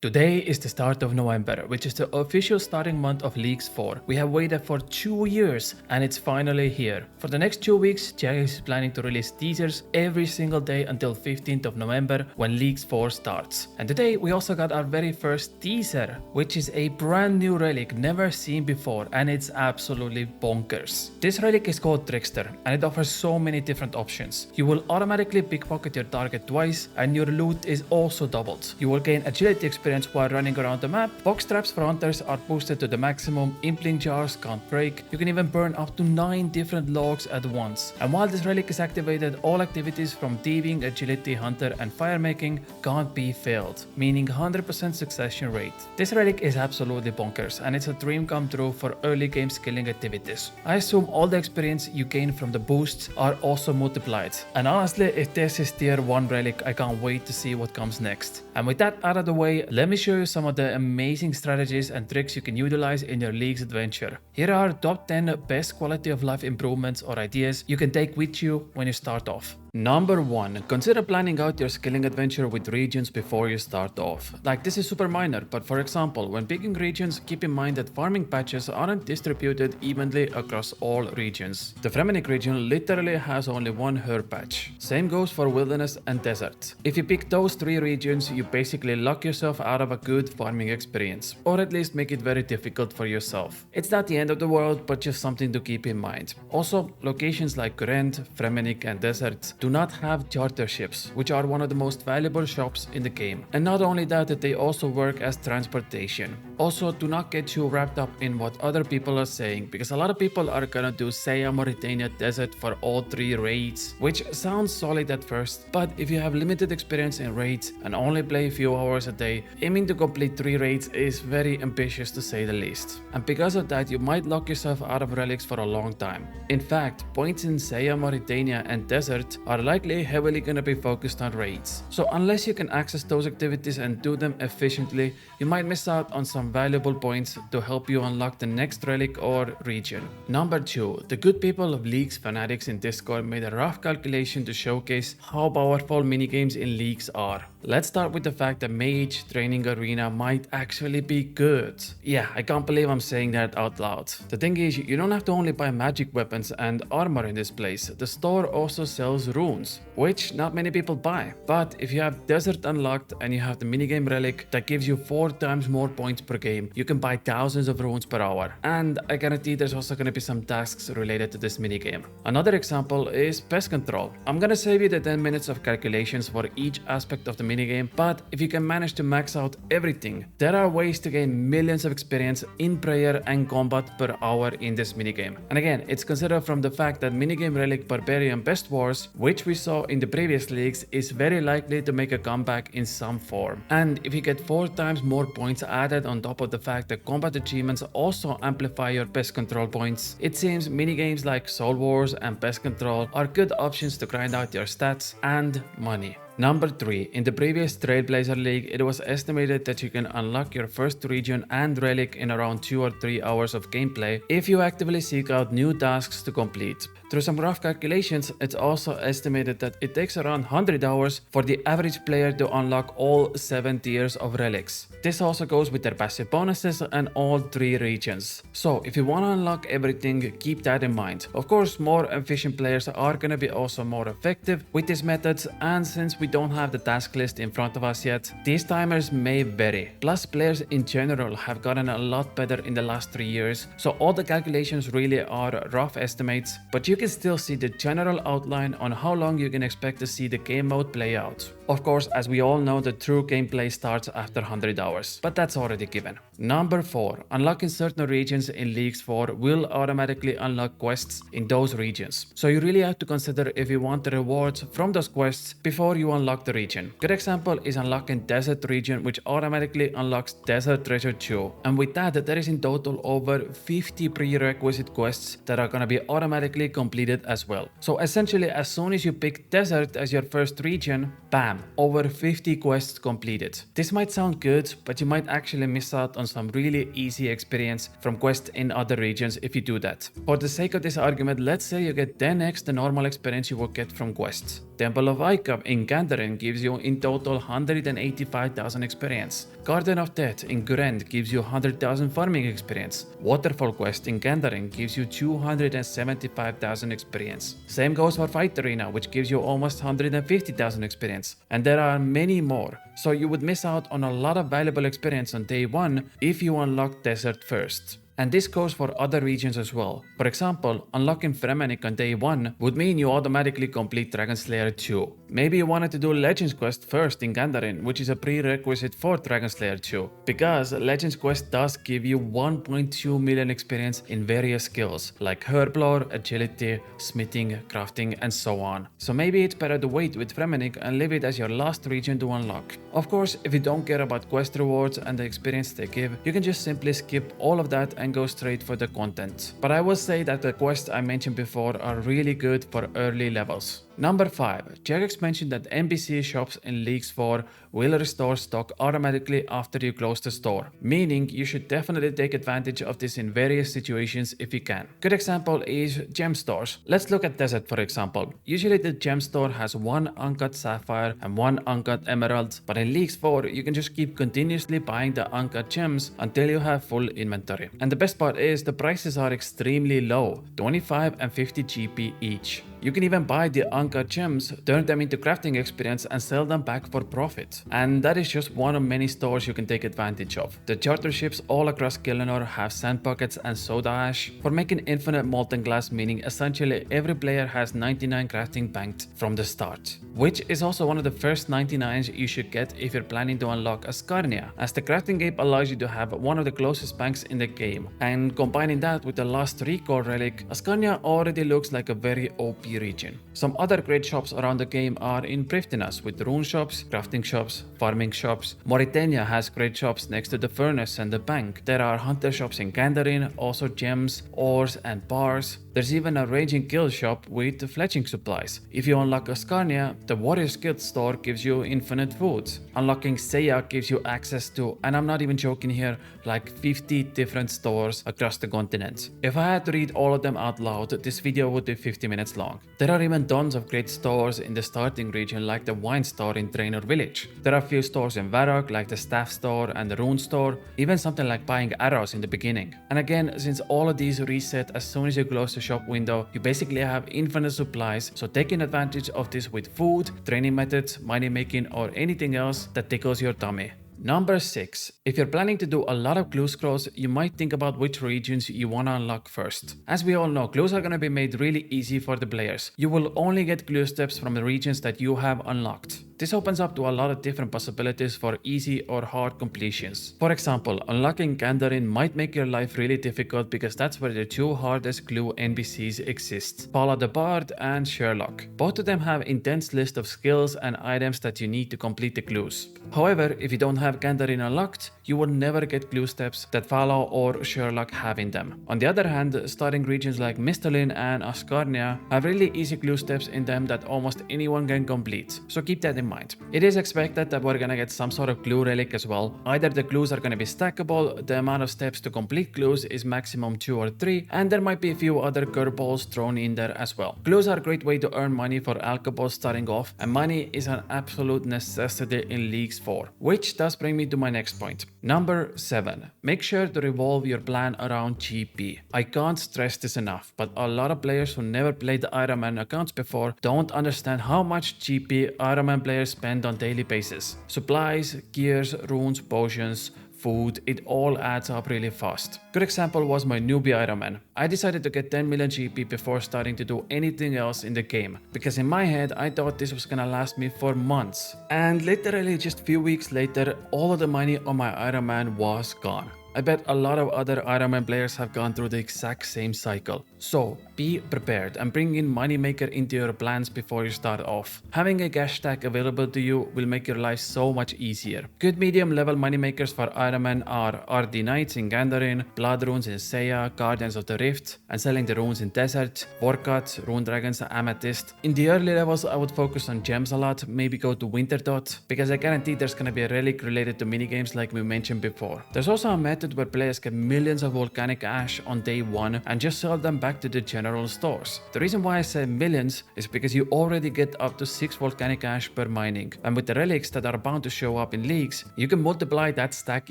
Today is the start of November, which is the official starting month of Leagues 4. We have waited for 2 years and it's finally here. For the next 2 weeks, Jerry is planning to release teasers every single day until 15th of November when Leagues 4 starts. And today we also got our very first teaser, which is a brand new relic never seen before, and it's absolutely bonkers. This relic is called Trickster and it offers so many different options. You will automatically pickpocket your target twice and your loot is also doubled. You will gain agility experience while running around the map. Box traps for hunters are boosted to the maximum. Impling jars can't break. You can even burn up to 9 different logs at once. And while this relic is activated, all activities from thieving, agility, hunter and fire making can't be failed, meaning 100% succession rate. This relic is absolutely bonkers and it's a dream come true for early game skilling activities. I assume all the experience you gain from the boosts are also multiplied. And honestly, if this is tier 1 relic, I can't wait to see what comes next. And with that out of the way, let me show you some of the amazing strategies and tricks you can utilize in your League's adventure. Here are top 10 best quality of life improvements or ideas you can take with you when you start off. Number 1. Consider planning out your skilling adventure with regions before you start off. Like, this is super minor, but for example, when picking regions, keep in mind that farming patches aren't distributed evenly across all regions. The Fremennik region literally has only one herb patch. Same goes for wilderness and desert. If you pick those 3 regions, you basically lock yourself out of a good farming experience, or at least make it very difficult for yourself. It's not the end of the world, but just something to keep in mind. Also, locations like Kurend, Fremennik and Desert do not have charter ships, which are one of the most valuable shops in the game. And not only that they also work as transportation. Also, do not get too wrapped up in what other people are saying, because a lot of people are gonna do Saya, Mauritania, Desert for all 3 raids, which sounds solid at first, but if you have limited experience in raids and only play a few hours a day, aiming to complete 3 raids is very ambitious to say the least. And because of that, you might lock yourself out of relics for a long time. In fact, points in Saya, Mauritania and Desert are likely heavily gonna be focused on raids. So unless you can access those activities and do them efficiently, you might miss out on some valuable points to help you unlock the next relic or region. Number 2. The good people of Leagues fanatics in Discord made a rough calculation to showcase how powerful minigames in Leagues are. Let's start with the fact that Mage Training Arena might actually be good. Yeah, I can't believe I'm saying that out loud. The thing is, you don't have to only buy magic weapons and armor in this place. The store also sells runes, which not many people buy. But if you have Desert unlocked and you have the minigame relic that gives you 4 times more points per game, you can buy thousands of runes per hour. And I guarantee there's also gonna be some tasks related to this minigame. Another example is pest control. I'm gonna save you the 10 minutes of calculations for each aspect of the minigame, but if you can manage to max out everything, there are ways to gain millions of experience in prayer and combat per hour in this minigame. And again, it's considered from the fact that minigame relic Barbarian Best Wars, which we saw in the previous leagues, is very likely to make a comeback in some form. And if you get 4 times more points added on top of the fact that combat achievements also amplify your pest control points, it seems minigames like Soul Wars and Pest Control are good options to grind out your stats and money. Number 3. In the previous Trailblazer League, it was estimated that you can unlock your first region and relic in around 2 or 3 hours of gameplay if you actively seek out new tasks to complete. Through some rough calculations, it's also estimated that it takes around 100 hours for the average player to unlock all 7 tiers of relics. This also goes with their passive bonuses and all 3 regions. So if you want to unlock everything, keep that in mind. Of course, more efficient players are gonna be also more effective with these methods, and since we don't have the task list in front of us yet, these timers may vary. Plus, players in general have gotten a lot better in the last 3 years, so all the calculations really are rough estimates, but you can still see the general outline on how long you can expect to see the game mode play out. Of course, as we all know, the true gameplay starts after 100 hours, but that's already given. Number 4. Unlocking certain regions in Leagues 4 will automatically unlock quests in those regions. So you really have to consider if you want the rewards from those quests before you unlock the region. Good example is unlocking Desert region, which automatically unlocks Desert Treasure 2. And with that, there is in total over 50 prerequisite quests that are gonna be automatically completed as well. So essentially, as soon as you pick Desert as your first region, bam, over 50 quests completed. This might sound good, but you might actually miss out on some really easy experience from quests in other regions if you do that. For the sake of this argument, let's say you get 10x the normal experience you would get from quests. Temple of Icab in Gandaren gives you in total 185,000 experience. Garden of Death in Gurend gives you 100,000 farming experience. Waterfall Quest in Gandaren gives you 275,000 experience. Same goes for Fight Arena, which gives you almost 150,000 experience. And there are many more, so you would miss out on a lot of valuable experience on day 1 if you unlock Desert first. And this goes for other regions as well. For example, unlocking Fremennik on day 1 would mean you automatically complete Dragon Slayer 2. Maybe you wanted to do Legends Quest first in Gandaren, which is a prerequisite for Dragon Slayer 2, because Legends Quest does give you 1.2 million experience in various skills like Herblore, Agility, Smithing, Crafting, and so on. So maybe it's better to wait with Fremennik and leave it as your last region to unlock. Of course, if you don't care about quest rewards and the experience they give, you can just simply skip all of that and go straight for the content. But I will say that the quests I mentioned before are really good for early levels. Number 5. Jagex mentioned that NPC shops in Leagues 4 will restore stock automatically after you close the store, meaning you should definitely take advantage of this in various situations if you can. Good example is gem stores. Let's look at Desert for example. Usually the gem store has 1 uncut sapphire and 1 uncut emerald, but in Leagues 4 you can just keep continuously buying the uncut gems until you have full inventory. And the best part is the prices are extremely low, 25 and 50 GP each. You can even buy the uncut gems, turn them into crafting experience and sell them back for profit. And that is just one of many stores you can take advantage of. The charter ships all across Gielinor have sand buckets and soda ash for making infinite molten glass, meaning essentially every player has 99 crafting banked from the start. Which is also one of the first 99s you should get if you're planning to unlock Ascarnia, as the crafting gate allows you to have one of the closest banks in the game. And combining that with the last recall relic, Ascarnia already looks like a very OP region. Some other great shops around the game are in Prifddinas with rune shops, crafting shops, farming shops. Mauritania has great shops next to the furnace and the bank. There are hunter shops in Gandaren, also gems, ores and bars. There's even a raging guild shop with fletching supplies. If you unlock Ascarnia, the Warriors Guild store gives you infinite foods. Unlocking Seiya gives you access to, and I'm not even joking here, like 50 different stores across the continent. If I had to read all of them out loud, this video would be 50 minutes long. There are even tons of great stores in the starting region like the wine store in Trainor Village. There are a few stores in Varrock like the staff store and the rune store, even something like buying arrows in the beginning. And again, since all of these reset as soon as you close the shop window, you basically have infinite supplies, so taking advantage of this with food, training methods, money making or anything else that tickles your tummy. Number 6. If you're planning to do a lot of clue scrolls, you might think about which regions you wanna unlock first. As we all know, clues are gonna be made really easy for the players. You will only get clue steps from the regions that you have unlocked. This opens up to a lot of different possibilities for easy or hard completions. For example, unlocking Gandaren might make your life really difficult because that's where the 2 hardest clue NPCs exist, Paula the Bard and Sherlock. Both of them have intense list of skills and items that you need to complete the clues. However, if you don't have Gandaren unlocked, you will never get clue steps that Paula or Sherlock have in them. On the other hand, starting regions like Misthalin and Ascarnia have really easy clue steps in them that almost anyone can complete, so keep that in mind. It is expected that we're gonna get some sort of clue relic as well. Either the clues are gonna be stackable, the amount of steps to complete clues is maximum 2 or 3, and there might be a few other curveballs thrown in there as well. Clues are a great way to earn money for alcohol starting off, and money is an absolute necessity in Leagues 4. Which does bring me to my next point. Number 7. Make sure to revolve your plan around GP. I can't stress this enough, but a lot of players who never played the Iron Man accounts before don't understand how much GP Iron Man players spend on daily basis. Supplies, gears, runes, potions, food, it all adds up really fast. Good example was my newbie Iron Man. I decided to get 10 million GP before starting to do anything else in the game, because in my head I thought this was gonna last me for months. And literally just a few weeks later, all of the money on my Iron Man was gone. I bet a lot of other Iron Man players have gone through the exact same cycle. So be prepared and bring in Moneymaker into your plans before you start off. Having a cash stack available to you will make your life so much easier. Good medium level Moneymakers for Iron Man are RD Knights in Gandaren, Blood Runes in Seiya, Guardians of the Rift, and selling the runes in Desert, Vorkat, Rune Dragons, Amethyst. In the early levels I would focus on gems a lot, maybe go to Winterdot, because I guarantee there's gonna be a relic related to minigames like we mentioned before. There's also a method method where players get millions of volcanic ash on day 1 and just sell them back to the general stores. The reason why I say millions is because you already get up to 6 volcanic ash per mining, and with the relics that are bound to show up in leagues, you can multiply that stack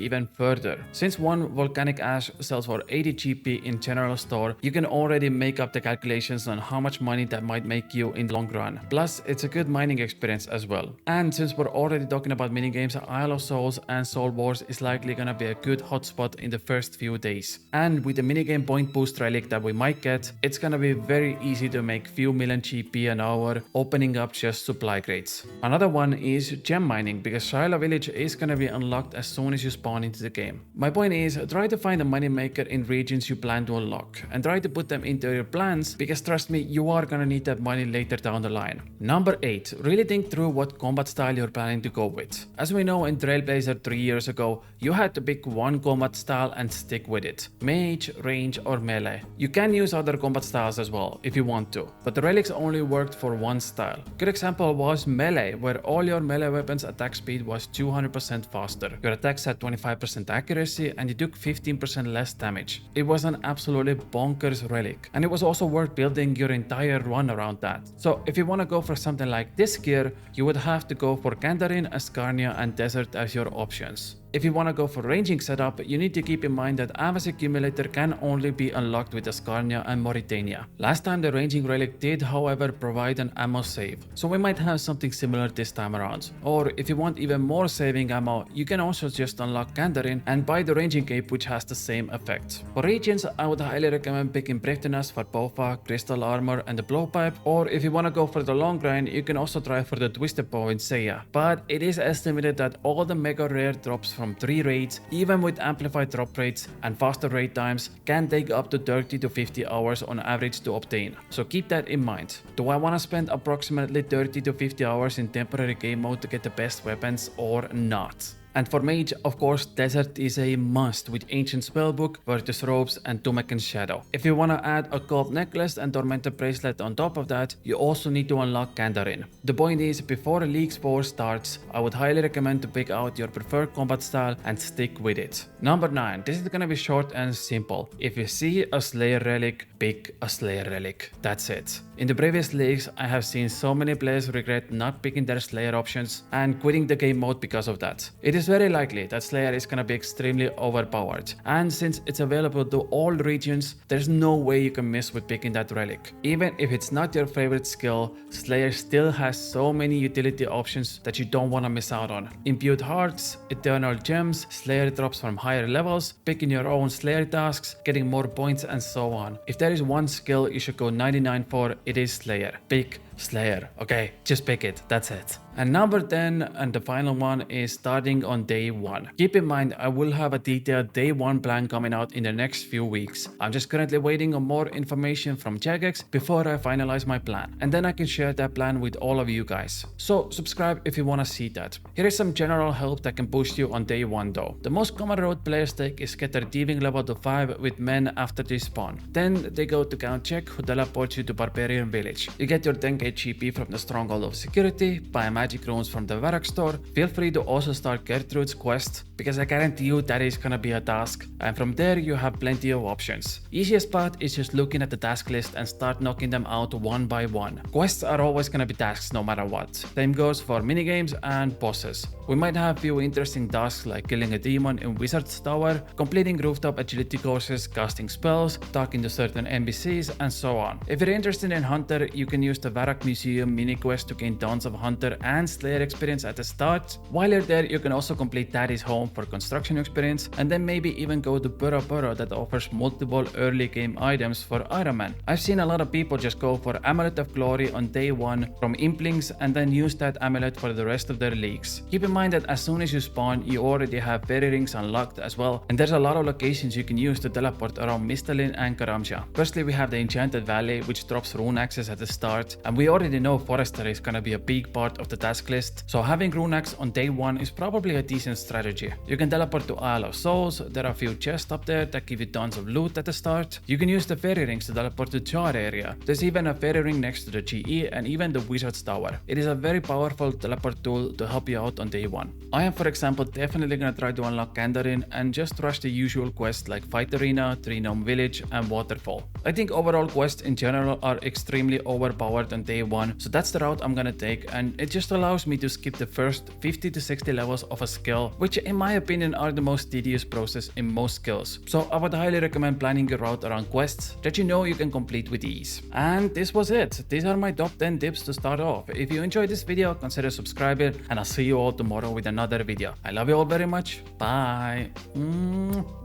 even further. Since 1 volcanic ash sells for 80 GP in general store, you can already make up the calculations on how much money that might make you in the long run. Plus, it's a good mining experience as well. And since we're already talking about minigames, Isle of Souls and Soul Wars is likely gonna be a good hotspot in the first few days. And with the minigame point boost relic that we might get, it's gonna be very easy to make few million GP an hour, opening up just supply crates. Another one is gem mining, because Shiloh Village is gonna be unlocked as soon as you spawn into the game. My point is, try to find a money maker in regions you plan to unlock, and try to put them into your plans, because trust me, you are gonna need that money later down the line. Number 8. Really think through what combat style you're planning to go with. As we know in Trailblazer 3 years ago, you had to pick one combat style and stick with it. Mage, range or melee. You can use other combat styles as well if you want to, but the relics only worked for one style. Good example was melee, where all your melee weapons attack speed was 200% faster. Your attacks had 25% accuracy and you took 15% less damage. It was an absolutely bonkers relic, and it was also worth building your entire run around that. So if you want to go for something like this gear, you would have to go for Kandarin, Ascarnia and Desert as your options. If you want to go for ranging setup, you need to keep in mind that Ava's accumulator can only be unlocked with Ascarnia and Mauritania. Last time the ranging relic did however provide an ammo save, so we might have something similar this time around. Or if you want even more saving ammo, you can also just unlock Kandarin and buy the ranging cape, which has the same effect. For regions, I would highly recommend picking Briftenas for Bofa, Crystal Armor and the Blowpipe, or if you want to go for the long grind, you can also try for the Twisted Bow in Seiya. But it is estimated that all the mega rare drops from 3 raids, even with amplified drop rates and faster raid times, can take up to 30 to 50 hours on average to obtain. So keep that in mind. Do I want to spend approximately 30 to 50 hours in temporary game mode to get the best weapons or not? And for mage, of course, Desert is a must with Ancient Spellbook, Virtus Robes and Tumeken's Shadow. If you want to add a gold necklace and Tormentor Bracelet on top of that, you also need to unlock Kandarin. The point is, before League 4 starts, I would highly recommend to pick out your preferred combat style and stick with it. Number 9. This is gonna be short and simple. If you see a Slayer relic, pick a Slayer relic. That's it. In the previous leagues, I have seen so many players regret not picking their Slayer options and quitting the game mode because of that. It is very likely that Slayer is gonna be extremely overpowered, and since it's available to all regions, there's no way you can miss with picking that relic. Even if it's not your favorite skill, Slayer still has so many utility options that you don't wanna miss out on. Imbued Hearts, Eternal Gems, Slayer drops from higher levels, picking your own Slayer tasks, getting more points and so on. If there is one skill you should go 99 for, it is Slayer. Pick Slayer, okay? Just pick it, that's it. And number 10 and the final one is starting on day 1. Keep in mind, I will have a detailed day 1 plan coming out in the next few weeks. I'm just currently waiting on more information from Jagex before I finalize my plan, and then I can share that plan with all of you guys. So subscribe if you want to see that. Here is some general help that can boost you on day 1 though. The most common road players take is get their thieving level to 5 with men after they spawn. Then they go to Count Check, who teleports you to Barbarian Village. You get your 10k GP from the Stronghold of Security, buy magic runes from the Varrock store. Feel free to also start Gertrude's quest, because I guarantee you that is gonna be a task, and from there you have plenty of options. Easiest part is just looking at the task list and start knocking them out one by one. Quests are always gonna be tasks no matter what. Same goes for minigames and bosses. We might have few interesting tasks like killing a demon in Wizard's Tower, completing rooftop agility courses, casting spells, talking to certain NPCs and so on. If you're interested in Hunter, you can use the Varrock Museum mini quest to gain tons of Hunter and Slayer experience at the start. While you're there, you can also complete Daddy's Home for construction experience, and then maybe even go to Burrow Burrow that offers multiple early game items for Iron Man. I've seen a lot of people just go for Amulet of Glory on day 1 from Implings and then use that amulet for the rest of their leagues. Keep in mind that as soon as you spawn, you already have fairy rings unlocked as well, and there's a lot of locations you can use to teleport around Mistalin and Karamja. Firstly, we have the Enchanted Valley, which drops rune axes at the start, and we we already know Forester is gonna be a big part of the task list, so having Rune Axe on day 1 is probably a decent strategy. You can teleport to Isle of Souls, there are a few chests up there that give you tons of loot at the start. You can use the fairy rings to teleport to Jar area. There's even a fairy ring next to the GE and even the Wizard's Tower. It is a very powerful teleport tool to help you out on day 1. I am, for example, definitely gonna try to unlock Kandarin and just rush the usual quests like Fight Arena, Tree Gnome Village and Waterfall. I think overall quests in general are extremely overpowered on day 1, so that's the route I'm gonna take, and it just allows me to skip the first 50 to 60 levels of a skill, which in my opinion are the most tedious process in most skills. So I would highly recommend planning your route around quests that you know you can complete with ease. And this was it. These are my top 10 tips to start off. If you enjoyed this video, consider subscribing, and I'll see you all tomorrow with another video. I love you all very much. Bye.